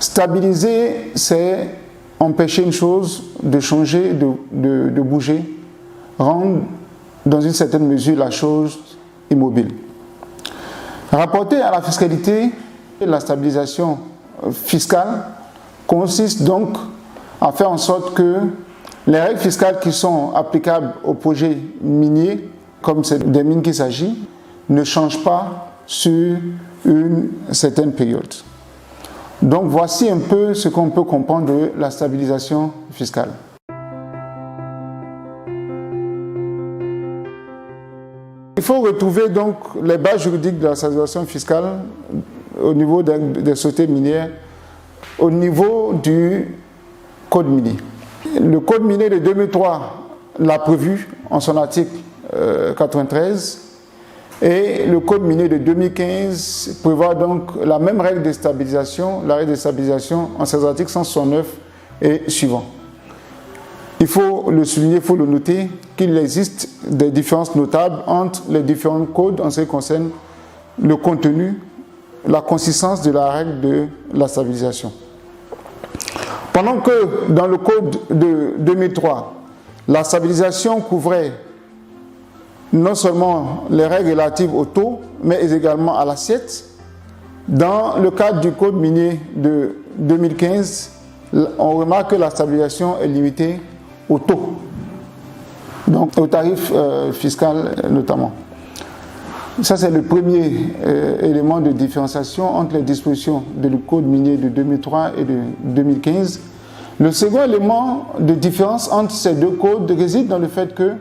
Stabiliser, c'est empêcher une chose de changer, de bouger, rendre dans une certaine mesure la chose immobile. Rapporter à la fiscalité, la stabilisation fiscale consiste donc à faire en sorte que les règles fiscales qui sont applicables aux projets miniers, comme c'est des mines qu'il s'agit, ne changent pas sur une certaine période. Donc voici un peu ce qu'on peut comprendre de la stabilisation fiscale. Il faut retrouver donc les bases juridiques de la stabilisation fiscale au niveau des sociétés minières, au niveau du Code minier. Le Code minier de 2003 l'a prévu en son article 93 et le Code minier de 2015 prévoit donc la même règle de stabilisation, la règle de stabilisation en ses articles 169 et suivants. Il faut le souligner, il faut le noter, qu'il existe des différences notables entre les différents codes en ce qui concerne le contenu, la consistance de la règle de la stabilisation. Pendant que dans le code de 2003, la stabilisation couvrait non seulement les règles relatives au taux, mais également à l'assiette, dans le cadre du code minier de 2015, on remarque que la stabilisation est limitée au taux, donc au tarif fiscal notamment. Ça, c'est le premier élément de différenciation entre les dispositions du code minier de 2003 et de 2015. Le second élément de différence entre ces deux codes réside dans le fait que,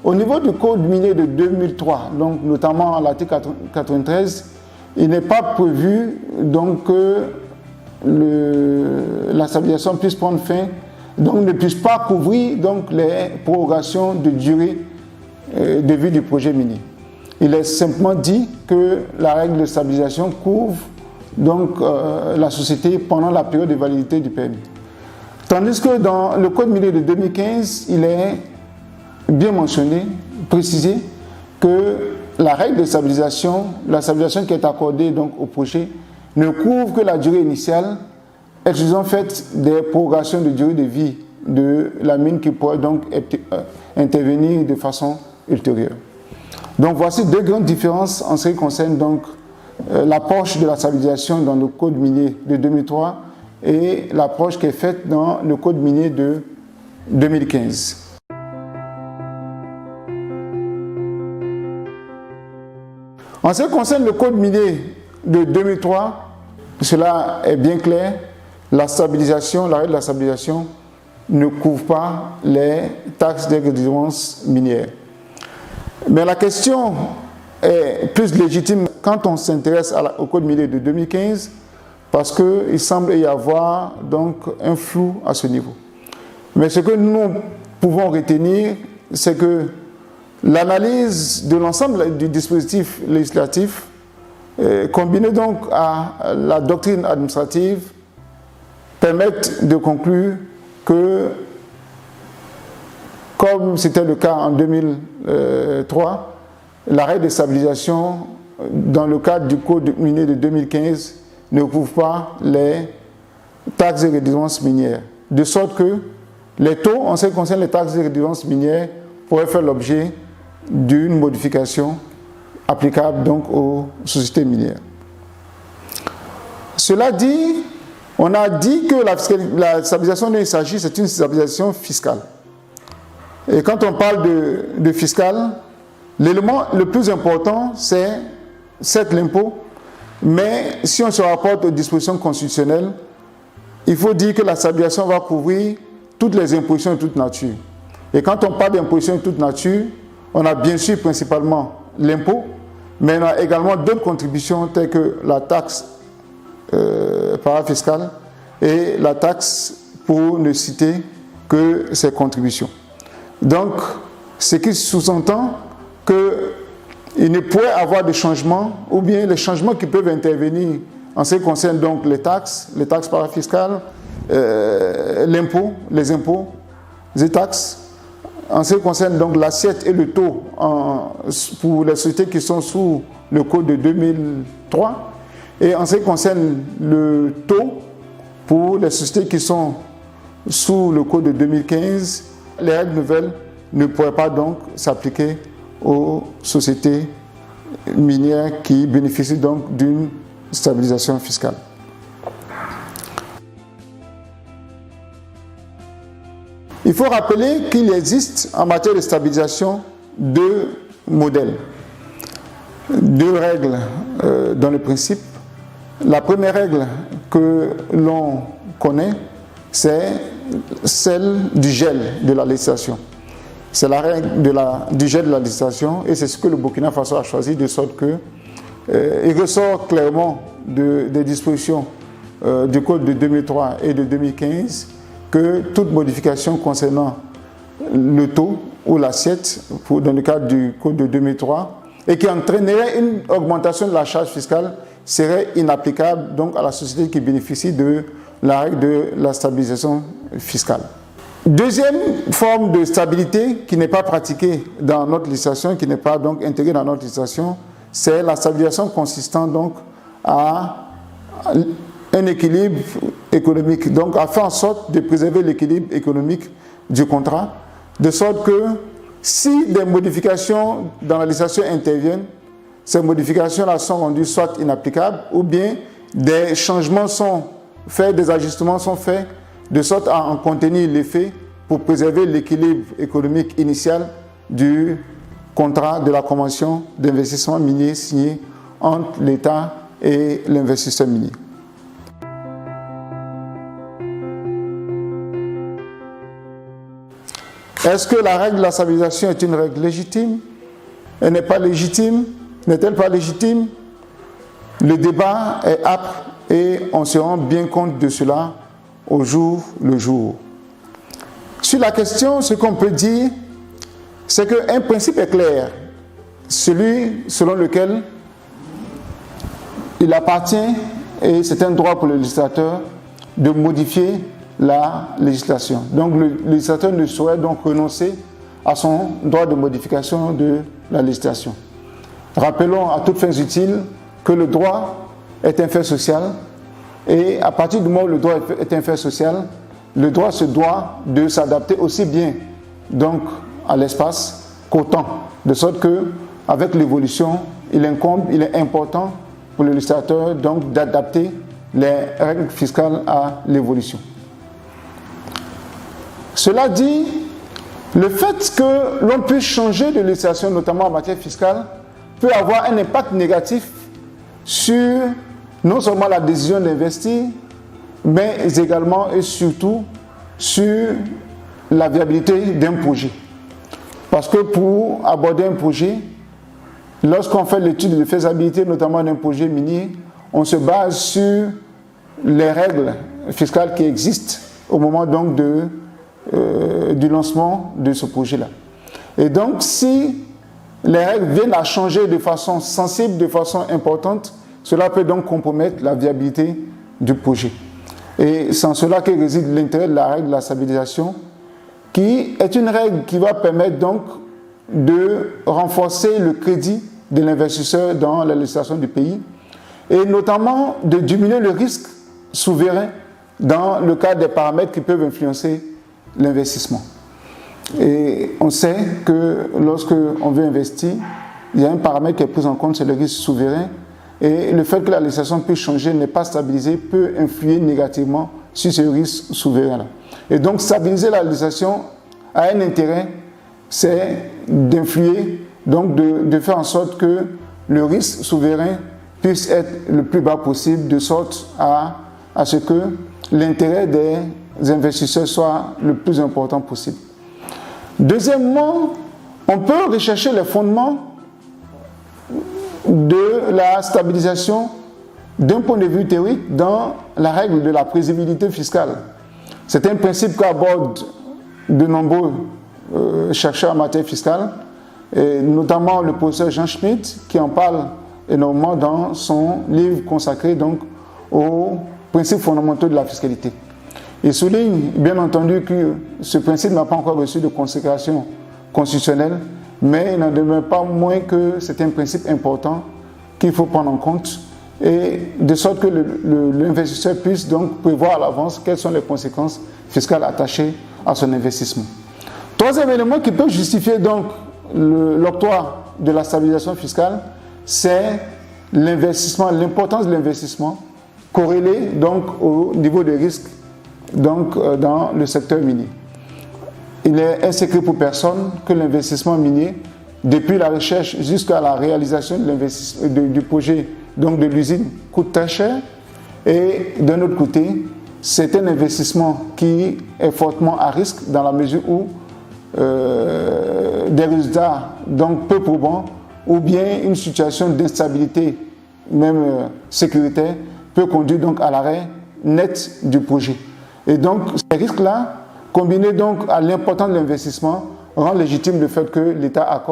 au niveau du code minier de 2003, donc notamment à l'article 93, il n'est pas prévu donc que la stabilisation puisse prendre fin, donc ne puisse pas couvrir donc les prorogations de durée de vie du projet minier. Il est simplement dit que la règle de stabilisation couvre donc la société pendant la période de validité du permis. Tandis que dans le code minier de 2015, il est bien mentionné, précisé que la règle de stabilisation, la stabilisation qui est accordée donc au projet, ne couvre que la durée initiale, excluant en fait des prorogations de durée de vie de la mine qui pourrait donc intervenir de façon ultérieure. Donc voici deux grandes différences en ce qui concerne donc l'approche de la stabilisation dans le code minier de 2003 et l'approche qui est faite dans le code minier de 2015. En ce qui concerne le code minier de 2003, cela est bien clair, la stabilisation, la règle de la stabilisation ne couvre pas les taxes de résidence minière. Mais la question est plus légitime quand on s'intéresse au code minier de 2015 parce qu'il semble y avoir donc un flou à ce niveau. Mais ce que nous pouvons retenir, c'est que l'analyse de l'ensemble du dispositif législatif, combiné donc à la doctrine administrative, permettent de conclure que, comme c'était le cas en 2003, la règle de stabilisation dans le cadre du code minier de 2015 ne couvre pas les taxes et résidences minières. De sorte que les taux, en ce qui concerne les taxes et résidences minières, pourraient faire l'objet d'une modification applicable donc aux sociétés minières. Cela dit, on a dit que la stabilisation dont il s'agit, c'est une stabilisation fiscale. Et quand on parle de fiscal, l'élément le plus important, c'est certes l'impôt, mais si on se rapporte aux dispositions constitutionnelles, il faut dire que la stabilisation va couvrir toutes les impositions de toute nature. Et quand on parle d'impositions de toute nature, on a bien sûr principalement l'impôt, mais on a également d'autres contributions telles que la taxe parafiscale et la taxe pour ne citer que ces contributions. Donc, ce qui sous-entend qu'il ne pourrait avoir de changements, ou bien les changements qui peuvent intervenir en ce qui concerne donc les taxes parafiscales, l'impôt, les impôts, les taxes, en ce qui concerne donc l'assiette et le taux pour les sociétés qui sont sous le code de 2003, et en ce qui concerne le taux Pour les sociétés qui sont sous le code de 2015, les règles nouvelles ne pourraient pas donc s'appliquer aux sociétés minières qui bénéficient donc d'une stabilisation fiscale. Il faut rappeler qu'il existe en matière de stabilisation deux modèles, deux règles dans le principe. La première règle que l'on connaît, c'est celle du gel de la législation. C'est la règle du gel de la législation et c'est ce que le Burkina Faso a choisi, de sorte que il ressort clairement des dispositions du Code de 2003 et de 2015 que toute modification concernant le taux ou l'assiette, dans le cadre du Code de 2003, et qui entraînerait une augmentation de la charge fiscale, serait inapplicable donc à la société qui bénéficie de la règle de la stabilisation fiscale. Deuxième forme de stabilité qui n'est pas pratiquée dans notre législation, qui n'est pas donc intégrée dans notre législation, c'est la stabilisation consistant donc à un équilibre économique, donc à faire en sorte de préserver l'équilibre économique du contrat, de sorte que si des modifications dans la législation interviennent, ces modifications-là sont rendues soit inapplicables ou bien des changements sont faits, des ajustements sont faits de sorte à en contenir l'effet pour préserver l'équilibre économique initial du contrat de la convention d'investissement minier signé entre l'État et l'investisseur minier. Est-ce que la règle de la stabilisation est une règle légitime? Elle n'est pas légitime? N'est-elle pas légitime? Le débat est âpre et on se rend bien compte de cela au jour le jour. Sur la question, ce qu'on peut dire, c'est qu'un principe est clair, celui selon lequel il appartient, et c'est un droit pour le législateur, de modifier la législation. Donc le législateur ne saurait donc renoncer à son droit de modification de la législation. Rappelons à toutes fins utiles que le droit est un fait social et à partir du moment où le droit est un fait social, le droit se doit de s'adapter aussi bien donc à l'espace qu'au temps, de sorte que avec l'évolution, il est important pour le législateur donc d'adapter les règles fiscales à l'évolution. Cela dit, le fait que l'on puisse changer de législation, notamment en matière fiscale, peut avoir un impact négatif sur non seulement la décision d'investir, mais également et surtout sur la viabilité d'un projet. Parce que pour aborder un projet, lorsqu'on fait l'étude de faisabilité, notamment d'un projet minier, on se base sur les règles fiscales qui existent au moment donc du lancement de ce projet-là. Et donc, si les règles viennent à changer de façon sensible, de façon importante, cela peut donc compromettre la viabilité du projet. Et c'est en cela que réside l'intérêt de la règle de la stabilisation, qui est une règle qui va permettre donc de renforcer le crédit de l'investisseur dans la législation du pays et notamment de diminuer le risque souverain dans le cadre des paramètres qui peuvent influencer l'investissement. Et on sait que lorsque on veut investir, il y a un paramètre qui est pris en compte, c'est le risque souverain. Et le fait que la législation puisse changer, n'est pas stabilisée, peut influer négativement sur ce risque souverain-là. Et donc stabiliser la législation a un intérêt, c'est d'influer, donc de faire en sorte que le risque souverain puisse être le plus bas possible, de sorte à ce que l'intérêt des investisseurs soit le plus important possible. Deuxièmement, on peut rechercher les fondements de la stabilisation d'un point de vue théorique dans la règle de la prévisibilité fiscale. C'est un principe qu'abordent de nombreux chercheurs en matière fiscale, et notamment le professeur Jean Schmitt, qui en parle énormément dans son livre consacré donc aux principes fondamentaux de la fiscalité. Il souligne bien entendu que ce principe n'a pas encore reçu de consécration constitutionnelle, mais il n'en demeure pas moins que c'est un principe important qu'il faut prendre en compte et de sorte que l'investisseur puisse donc prévoir à l'avance quelles sont les conséquences fiscales attachées à son investissement. Troisième élément qui peut justifier donc l'octroi de la stabilisation fiscale, c'est l'investissement, l'importance de l'investissement corrélé donc au niveau de risque donc, dans le secteur minier. Il est un secret pour personne que l'investissement minier, depuis la recherche jusqu'à la réalisation du projet donc de l'usine, coûte très cher. Et d'un autre côté, c'est un investissement qui est fortement à risque dans la mesure où des résultats donc peu probants ou bien une situation d'instabilité même sécuritaire peut conduire donc à l'arrêt net du projet. Et donc ces risques-là, combinés donc à l'importance de l'investissement, rend légitime le fait que l'État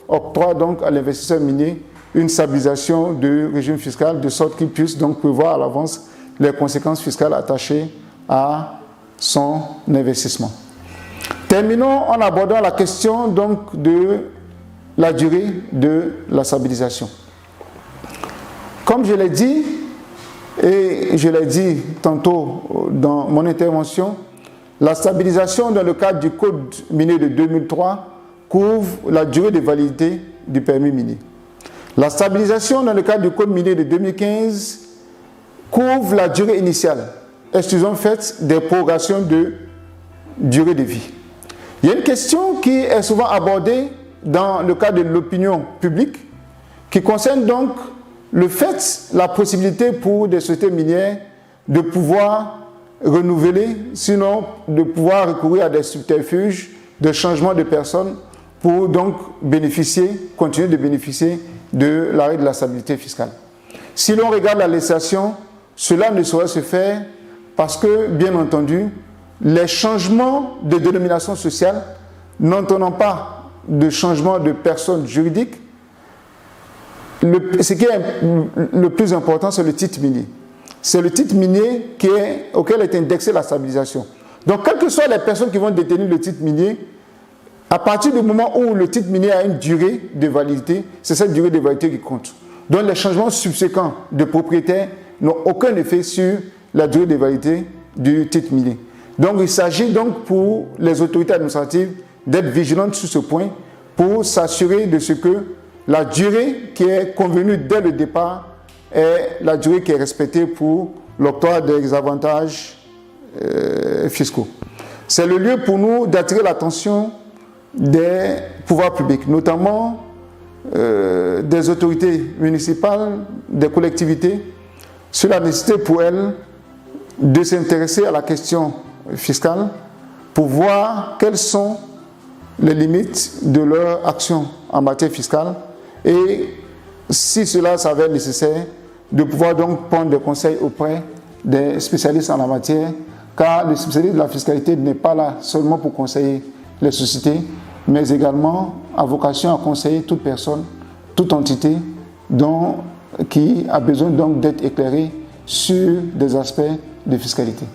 octroie donc à l'investisseur minier une stabilisation du régime fiscal de sorte qu'il puisse donc prévoir à l'avance les conséquences fiscales attachées à son investissement. Terminons en abordant la question donc de la durée de la stabilisation. Comme je l'ai dit, et je l'ai dit tantôt dans mon intervention, la stabilisation dans le cadre du Code minier de 2003 couvre la durée de validité du permis minier. La stabilisation dans le cadre du Code minier de 2015 couvre la durée initiale, exclusion faite des prorogations de durée de vie. Il y a une question qui est souvent abordée dans le cadre de l'opinion publique qui concerne donc le fait, la possibilité pour des sociétés minières de pouvoir renouveler, sinon de pouvoir recourir à des subterfuges de changement de personnes pour donc continuer de bénéficier de l'arrêt de la stabilité fiscale. Si l'on regarde la législation, cela ne saurait se faire parce que, bien entendu, les changements de dénomination sociale, n'entendant pas de changement de personne juridique, ce qui est le plus important, c'est le titre minier. C'est le titre minier auquel est indexée la stabilisation. Donc, quelles que soient les personnes qui vont détenir le titre minier, à partir du moment où le titre minier a une durée de validité, c'est cette durée de validité qui compte. Donc, les changements subséquents de propriétaires n'ont aucun effet sur la durée de validité du titre minier. Donc, il s'agit donc pour les autorités administratives d'être vigilantes sur ce point pour s'assurer de ce que la durée qui est convenue dès le départ est la durée qui est respectée pour l'octroi des avantages fiscaux. C'est le lieu pour nous d'attirer l'attention des pouvoirs publics, notamment des autorités municipales, des collectivités, sur la nécessité pour elles de s'intéresser à la question fiscale pour voir quelles sont les limites de leur action en matière fiscale et si cela s'avère nécessaire, de pouvoir donc prendre des conseils auprès des spécialistes en la matière, car le spécialiste de la fiscalité n'est pas là seulement pour conseiller les sociétés, mais également à vocation à conseiller toute personne, toute entité qui a besoin donc d'être éclairée sur des aspects de fiscalité.